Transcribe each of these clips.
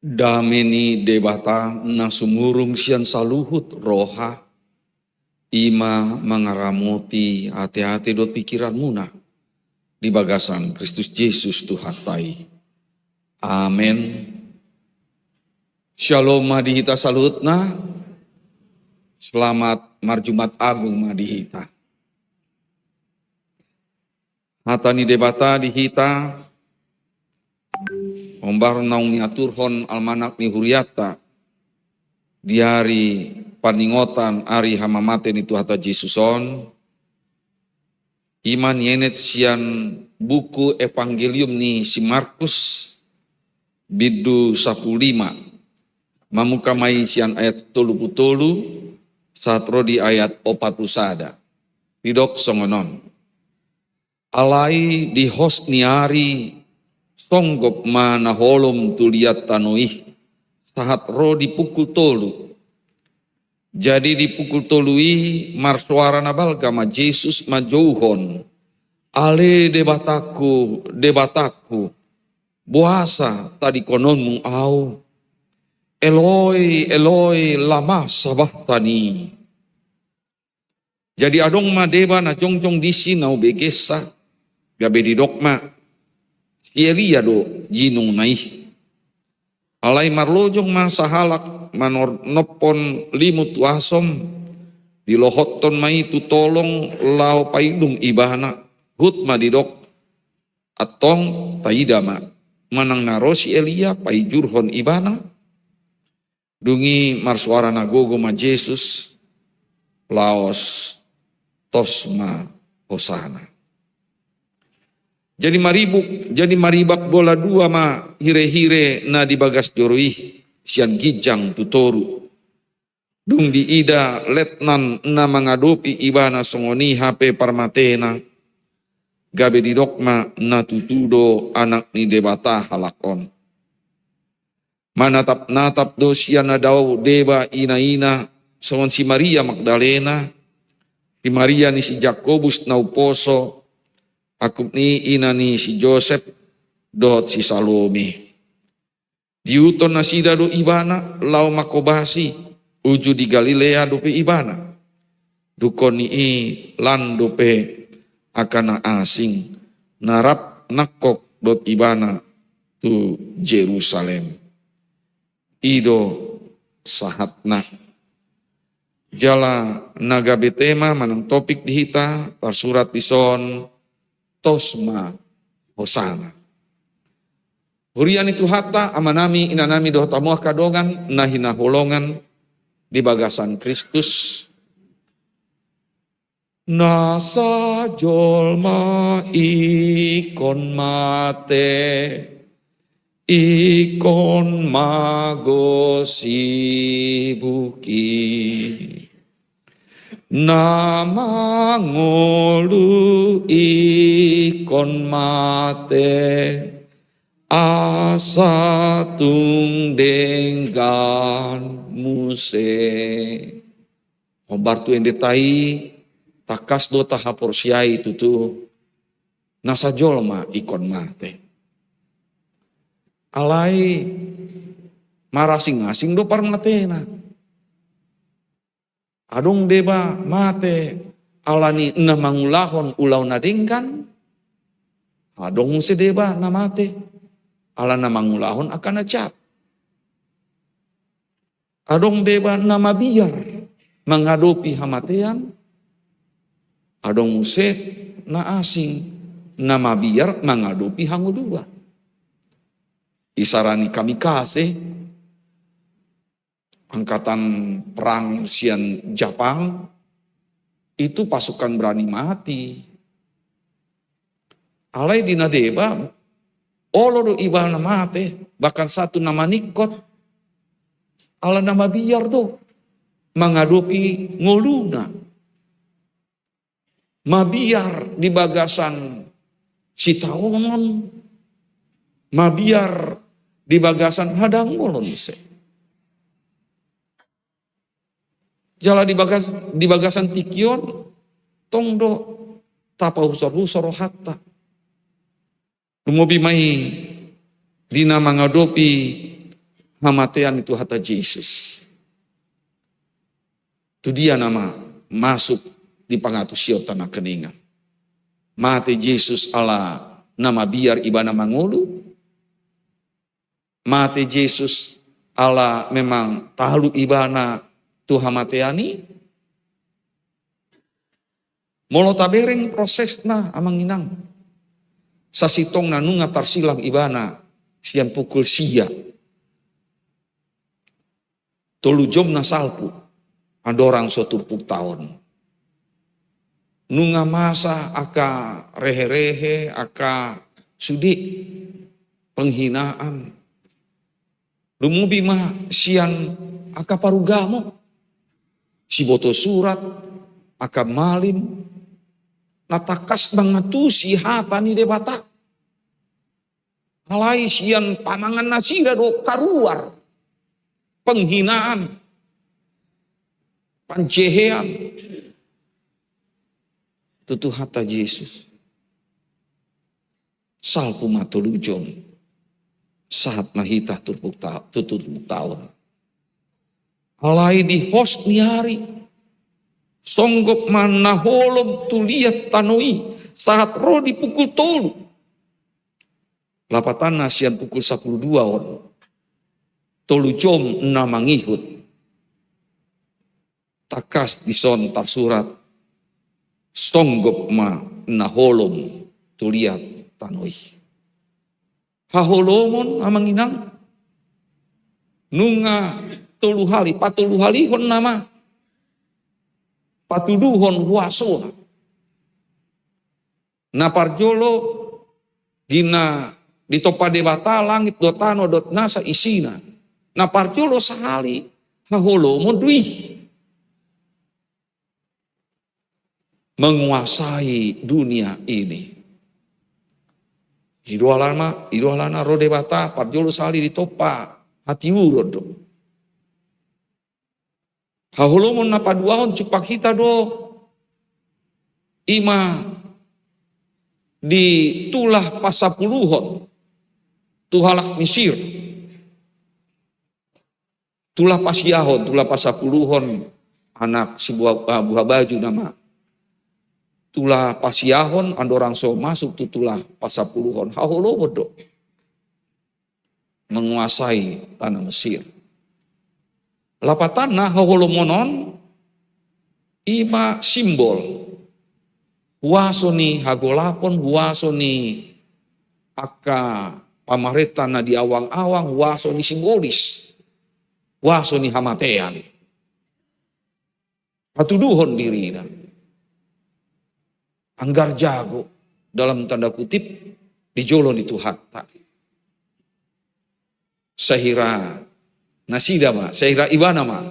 Dameni debata na sumurung sian saluhut roha, ima mangaramuti hati-hati dot pikiran muna di bagasan Kristus Yesus Tuhan tai. Amin. Shalom madihita salutna. Selamat marjumat agung madihita. Hatani debata dihita. Ombar naung niaturhon almanak ni huriata di hari paningotan ari hamamate ni Tuhata Jesuson iman yenet sian buku evangelium ni si Markus bidu 15 mamuka mai sian ayat 30 satro di ayat 41 pidok songonon alai di hos ni hari songgop mana holom tuliat tanuih sahat ro di pukul tolu. Jadi di pukul tolui marsuara nabal kama Yesus majouhon. Ale debataku buasa tadi kononmu au. Eloi Eloi lama sabahtani. Jadi adong ma deba na jong disi nau begesa gabe di dokma. Elia do jinung naih. Alai marlojong masa halak manor nopon limut wasom di lohotton mai tu tolong lau paidung ibana hut madidok atong taidama manang narosi Elia paijurhon ibana dungi marsuara nagogo ma Yesus laos tosma hosana. Jadi maribak bola dua ma hire-hire na di bagas joroi sian gijang tutoru. Dung di ida letnan na mangadopi ibana songoni HP parmatena. Gabe di dokma na tutudo anak ni debata halakon. Manatap-natap do sian na daw deba ina-ina songon si Maria Magdalena. Si Maria ni si Jakobus nauposo. Akup ni ina ni si Joseph dot si Salome. Diuton na sida do ibana lau makobasi uju di Galilea dope ibana. Dukon ni lan dope akana asing narap nakok dot ibana tu Jerusalem. Ido sahatna. Jala naga betema manang topik dihita parsurat dison tosma hosana. Hurian itu hatta amanami inanami doh tamuah kadongan nahina holongan di bagasan Kristus. Nasa jolma ikon mate ikon magosi buki. Nama ngolu ikon mate asa tung denggan muse. Obar tu yang detai takas do tahapor siai tutu nasa jolma ikon mate. Alai marasing-asing do parmatena. Adong deba mate alani na mangulahon ulau nadingkan. Adong se deba na mate alana mangulahon akan acat. Adong deba na mabiar mengadopi hamatean. Adong se na asing na mabiar mengadopi hangudua. Isarani kamikaze angkatan perang sian Jepang itu pasukan berani mati. Alai dina deba olo do ibana mate bahkan satu nama nikot ala nama biar do mengadopi ngoluna. Mabiar di bagasan Sitawonon, mabiar di bagasan hadang molon se. Jala di bagasan tikion tongdo tapa husor hatta. Lumobi mai dina mangadopi hamatean itu hata Yesus. Itu dia nama masuk di pangatu sio tanah keningan. Mate Yesus ala nama biar ibana mangulu. Mate Yesus ala memang talu ibana Tuhan mateani. Molo tabereng prosesna amang inang. Sasitong nanunga tarsilang ibana sian pukul sia. Tolu jom na salpu. Adorang soturpuk tahun. Nunga masa aka rehe-rehe, aka sudi penghinaan. Lumubi mah sian aka parugamo. Si boto surat, aka malim. Natakas bangatu si hatani debata. Alai sian pamangan nasira do karuar. Penghinaan, pancehean, tutu hata Yesus. Salpu matulujong, saat nahita tutupuk tahun. Alai di host ni hari, songgop manaholom tuliat tanoi, saat roh di pukul tolu. Lapatan nasian pukul 12 on. Tolu jom namangihut. Takas dison tarsurat. Songgop ma naholom tuliat tanoi. Haholomon amanginang. Nunga tolu hali, patulu halihon nama. Patuduhon huaso. Naparjolo gina ditopa debata langit dotano dot nasa isina. Na parjolo sahali haholo modui menguasai dunia ini. Hidualana rode bata parjolo sahali ditopa hati urod. Haholo mon napa duahon cepak kita do ima ditulah pasapuluhon tuhalak Mesir. Tulah pasiyahon, tulah pasapuluhon anak si buah baju nama. Tulah pasiyahon andorang so masuk tulah pasapuluhon. Haholo bodo menguasai tanah Mesir. Lapatana haholo monon ima simbol. Huasoni hagolapon, huasoni aka pamaretana di awang-awang, huasoni simbolis. Waso ni hamatean. Patuduhon diri. Anggar jago dalam tanda kutip dijolon itu hatta. Sehira nasida ma, sehira ibana ma.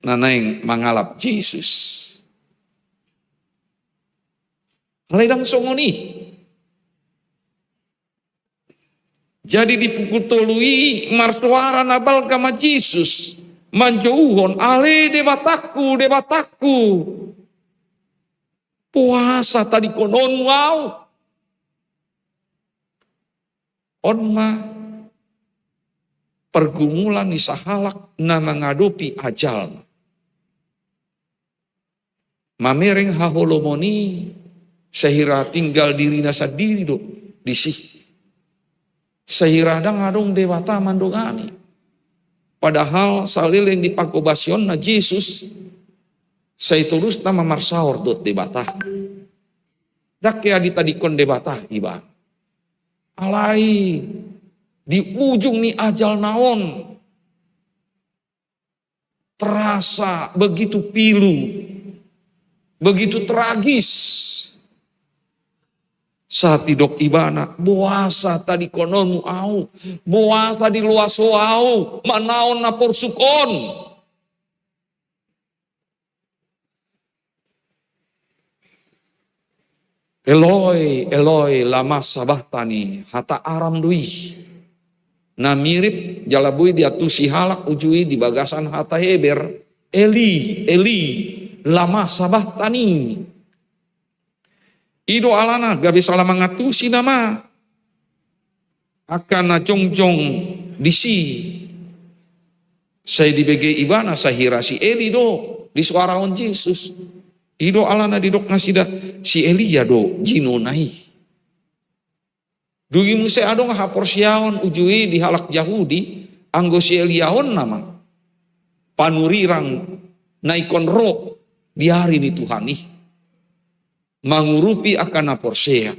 Nanaing mangalap Yesus. Ledang songoni. Jadi dipukul tolui martuara nabal kama Yesus manjauhon ale debataku. Puasa tadi konon wow. Onma pergumulan ni sahalak na mengadupi ajal. Mamereng haholomoni sehira tinggal diri nasa diri do disih. Sehiradang adong dewata mandongani. Padahal salil yang dipakobasion na Yesus saya terus nama marsaor dot debata. Dak ya ditadikon debata iba. Alai di ujung ni ajal naon. Terasa begitu pilu. Begitu tragis. Saat tidok ibana, boasa tadi konon au, boasa di luas au, manaon na porsukon. Eloi, Eloi, lama sabahtani, hata aram dui. Na mirip jalabui diatusi halak ujui di bagasan hata heber. Eli, Eli, lama sabahtani. Ido alana gabe salah mangatusi nama akan na jongjong Disi saya dibege ibana sahira si Eli do di suaraon Yesus. Ido alana didok nasida si Elia do jinonai. Dugi muse adong hapor siaon ujui di halak Yahudi anggo si Eliaon nama. Panurirang naikon roh di hari ni Tuhani. Mangurupi akan naporsea.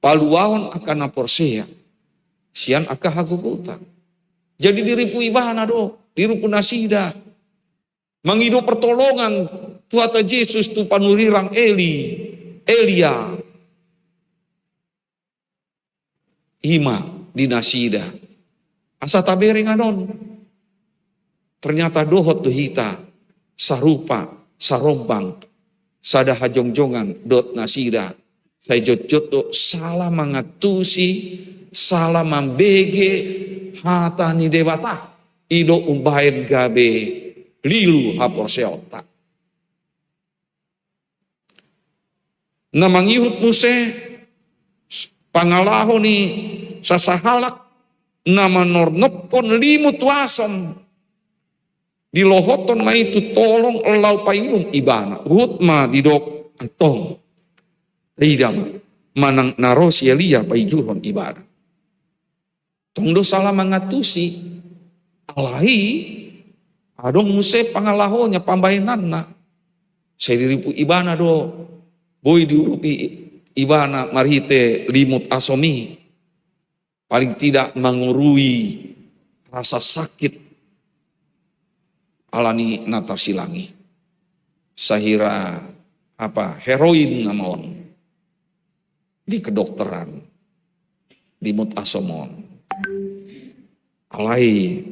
Paluaon akan naporsea. Sian akan hagugutan. Jadi diripu ibana do, diripu nasida. Menghidup pertolongan Tuhan Yesus tu panurirang Elia. Ima di nasida. Asa tabering anon. Ternyata dohot tu hita. Sarupa, sarombang. Sada hajongjongan dot nasida. Saya jot-jot do salah mangatusi, salah mambege hata ni dewata. Ido umbahen gabe lilu hapor seota. Namangihut muse pangalaho ni sasahalak nama nornopon limut wasam dilohoton ma itu tolong elau payung ibana hutma didok antong tidak manang narosi Elia payjuron ibana tongdo salah mangatusi alai adong muse pangalahonya pambahinanna saya diripu ibana do boy diurupi ibana marite limut asomi paling tidak mengurui rasa sakit alani natar silangi sahira heroin namon di kedokteran limut asomon alai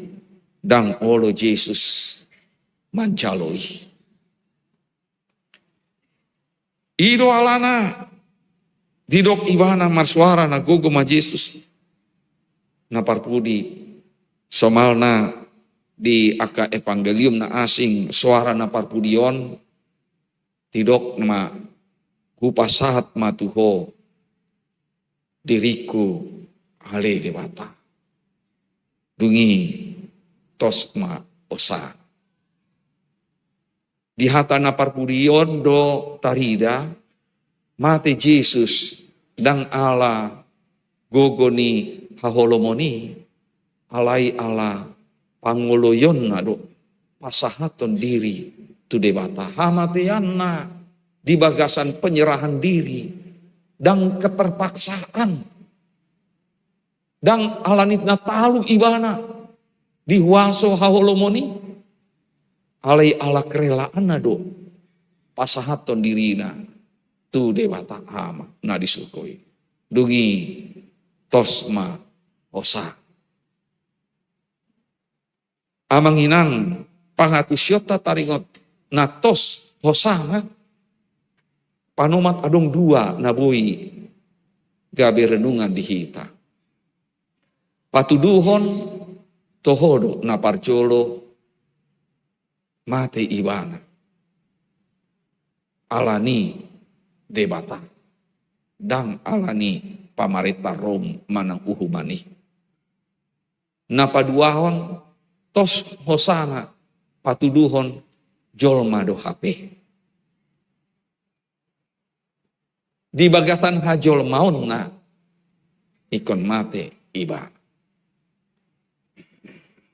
dang olo Yesus mancaloi. Ido alana didok ibana marsuara na gogo ma Yesus. Na parpudi somalna di aka evangelium na asing suara na parpudion tidok nama kupasahat matuho diriku ale dewata. Dungi tosma osa. Di hatana parpudion do tarida mate Yesus dang ala gogoni haholomoni alai ala pangoloyon na do pasahaton diri tu debata hamateanna di bagasan penyerahan diri dan keterpaksaan dan alanit na talu ibana di huaso haholomoni alai ala kerelaan na do pasahaton dirina tu dewata ama na disukoi dungi tosma osa amanginang pangatusyota taringot na tos hosama panumat adong dua na bui gabe renungan dihita patuduhon tohodo na parjolo mate ibana alani debata dan alani pamarita Rom manang uhumani napaduahon tos hosana patuduhon jolma do HP di bagasan hajol maun na ikon mate iba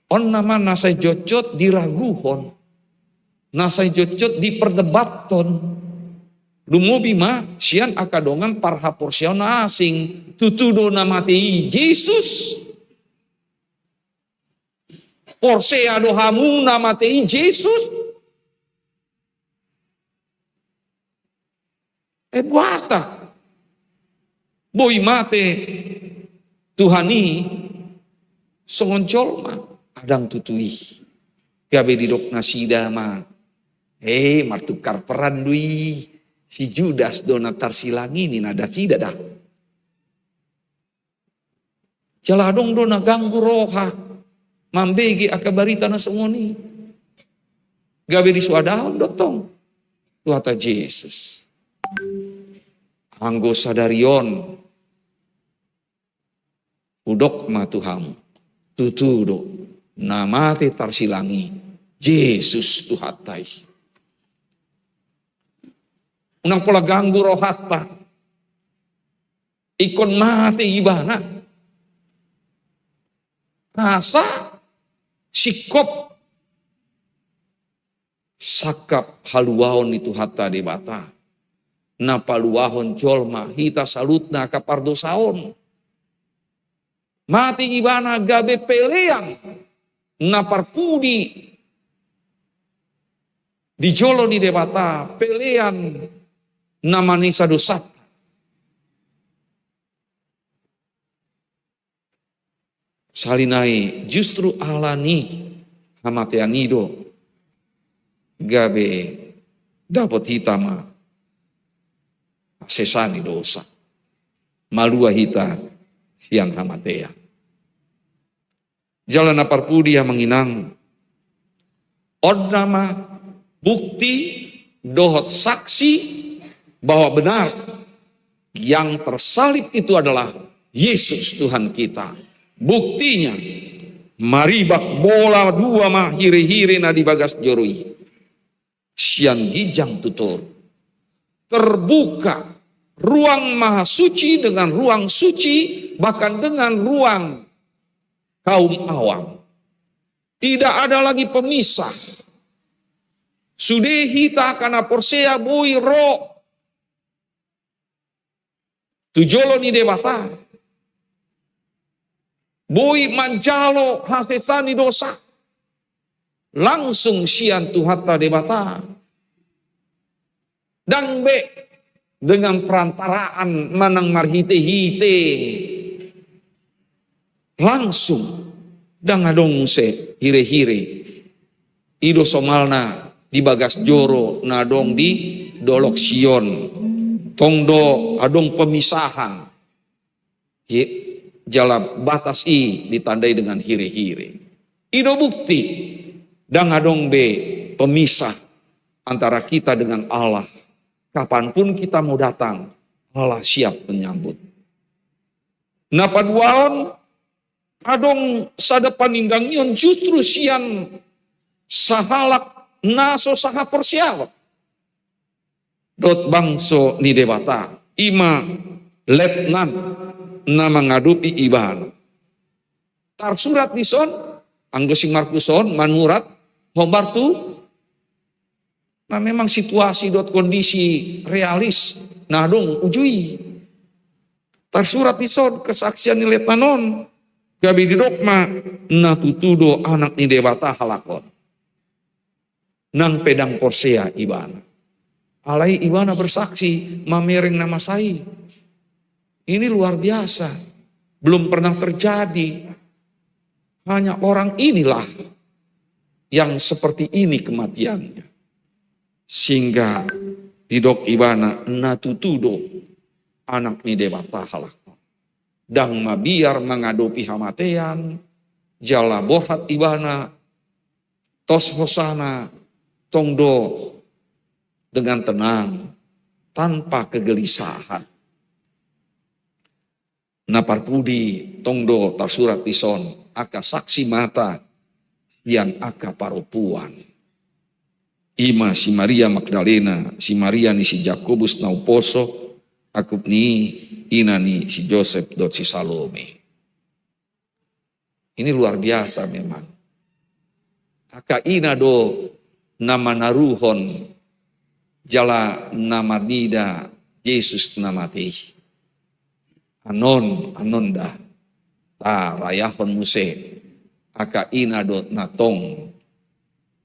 on nama nasai jocot diraguhon nasai jocot diperdebaton lumubi ma sian akadongan parha porsion asing tutudo namati Yesus porsea dohamu namati Yesus buata boy mate Tuhani songoncol ma adang tutui gabe didok nasida ma martukar peran dui si Judas donatar silangi ni nada sida dah. Jaladong do naganggu roha. Mambegi akabarita na sungoni. Gabe di suadahon dotong. Tuata Yesus. Anggo sadarion. udok ma Tuhan tutudo namate tarsilangi Yesus Tuhatai. Unang pola ganggu rohat pa ikon mate ibana asa sikop sakap haluahon itu hatta debata na paluahon jolma hita salutna kapardosaon mati ibana gabe peleang na parpudi di jolo di debata pelean na manisa dosa salinai justru alani hamateanido gabe dapat hitama sesani dosa malua hita siang hamatea jalan aparpudi yang menginang odnama bukti dohot saksi bahwa benar yang tersalib itu adalah Yesus Tuhan kita. Buktinya maribak bola dua mah hiri-hiri na di bagas jorui sian gijang tutur terbuka ruang maha suci dengan ruang suci bahkan dengan ruang kaum awam tidak ada lagi pemisah sudah hita kana porsea bui ro tujolo ni debata bui manjalo hasesani dosa langsung sian tuhata debata dang be dengan perantaraan manang marhite-hite langsung dang adong se hire-hire ido somalna di bagas joro nadong di dolok sion tongdo adong pemisahan jala batas ditandai dengan hire-hire ido bukti dang adong be pemisah antara kita dengan Allah kapanpun kita mau datang Allah siap menyambut napaduaon adong sadapan indangyon justru sian sahalak naso saha persiawat dot bangso ni debata ima letnan na mengadupi ibana tar surat dison anggosing Markuson manurat hobartu nah memang situasi dot kondisi realis nah dong ujui tar surat dison kesaksian ni letnanon gabi didokma na tutudo anak ni debata halakon nang pedang porsea ibana. Alai ibana bersaksi mamereng nama saya. Ini luar biasa. Belum pernah terjadi. Hanya orang inilah yang seperti ini kematiannya. Sehingga didok ibana natutudo anak ni debata halakon. Dang mabiar mengadopi hamatean. Jala bohat ibana. Tos hosana. Tongdo dengan tenang tanpa kegelisahan. Naparpudi tongdo tarsurat tison aka saksi mata yang aka parupuan. Ima si Maria Magdalena, si Maria ni si Jakobus nauposo, akup ni ina ni si Joseph dot si Salome. Ini luar biasa memang. Aka ina do nama naruhon jala nama nida Yesus nama teh anonda ta rayahon muse aka ina dot natong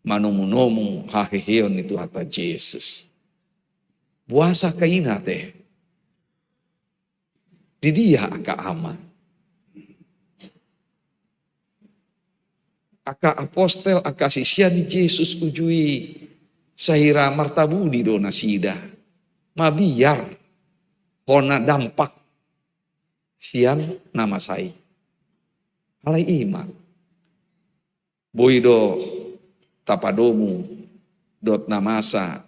manomu haheheon itu hata Yesus puasa kaina teh di dia aka ama aka apostel aka sisya di Yesus ujui sahira martabudi do nasida mabiar hona dampak siang nama saya halai ima boido tapadomu dot namasa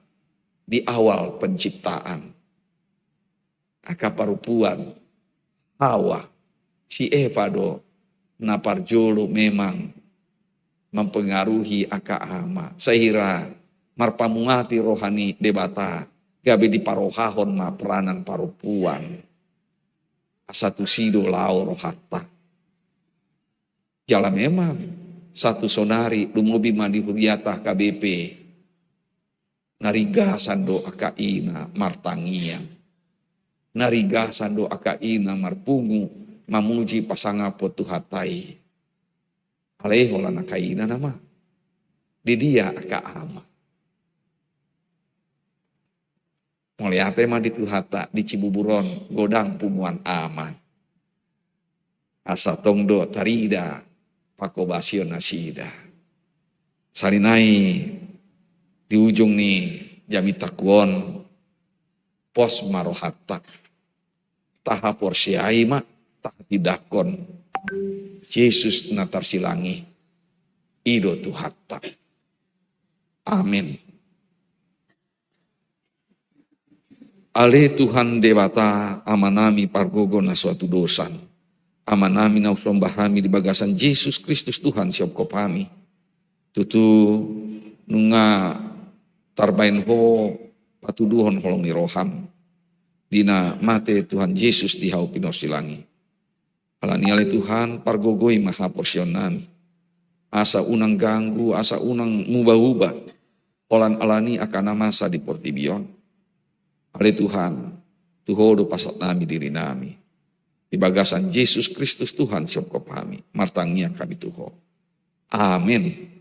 di awal penciptaan aka parupuan Hawa si Eva do na parjolo memang mempengaruhi aka ama. Sehira marpamungati rohani debata gabe di parohahon ma peranan parupuan. Satu sido lao rohata. Jala memang satu sonari lumobi mandi huriata KBP. Nariga sando aka ina martangian. Nariga sando aka ina marpungu mamuji pasangapo tuhatai. Alehola na kaina nama. Di dia aka ama. Melihat tema di Tuhata di Cibuburon godang pumuan ama. Asa tongdo tarida pakobasio nasida. Salinai di ujung nih jami takuon pos marohatak. Taha porsiai mak tak tidakon. Yesus natar silangi. Ido Tuhatak. Amin. Ale Tuhan dewata amanami pargogo na suatu dosan. Amanami na usombahami di bagasan Yesus Kristus Tuhan siop kopami. Tutu nunga tarbain ho patuduhon holong ni roham. Dina mate Tuhan Yesus di hau pinosilangi. Alani ale Tuhan pargogoi maha porsion nami. Asa unang ganggu, asa unang mubah-ubah. Olan alani akan masa di portibion. Ale Tuhan, Tuhodo pasat nami diri nami. Di bagasan Yesus Kristus Tuhan siop kopami. Martangian kami Tuho. Amin.